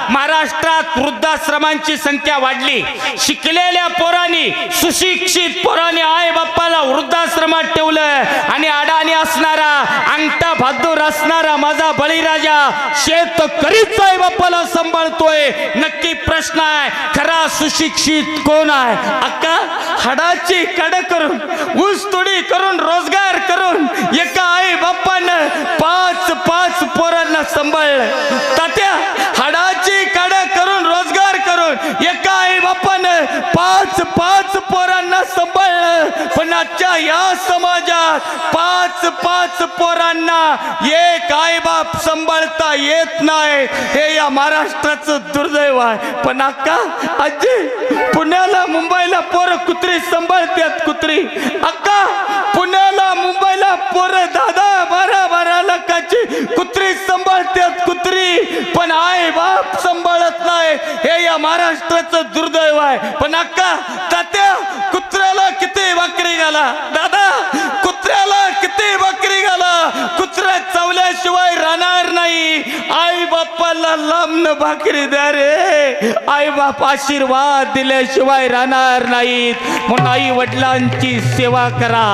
महाराष्ट्रात वृद्धाश्रमांची संख्या वाढली। शिकलेल्या पोरांनी, सुशिक्षित पोरांनी आई बाप्पाला वृद्धाश्रमात ठेवलं आणि अडाणी असणारा, अंगठा बहादूर असणारा माझा बळीराजा शेतकरीच आई बाप्पाला सांभाळतोय। नक्की प्रश्न आहे, खरा सुशिक्षित कोण आहे? अक्का हाडाची काढ करून, ऊस तोडी करून, रोजगार करून एका आई बाप्पानं पाच पोरांना सांभाळलं। तात्या हाडाची काढ करून, रोजगार करून एका आई बाप्पानं पाच पोरांना सांभाळलं। पण आजच्या या समाजात पाच पोरांना एक आई बाप सांभाळता येत नाही, हे या महाराष्ट्राचं दुर्दैव आहे। पण अक्का आजी पुण्याला मुंबईला पोरं कुत्री सांभाळतात, कुत्री। अक्का पुण्याला मुंबईला पोरं 10-12 लाखाची कुत्री सांभाळतात, कुत्री। पण आई बाप सांभाळत नाही, हे या महाराष्ट्राचं दुर्दैव आहे। पण अक्का तात्या कुत्र्याला किती भाकरी घाला, दादा कुत्र्याला किती भाकरी घाला, कुत्रा चावल्याशिवाय राहणार नाही। आई बाप्पाला लांबन भाकरी द्या रे, आई बाप आशीर्वाद दिल्याशिवाय राहणार नाहीत। म्हणून आई वडिलांची सेवा करा।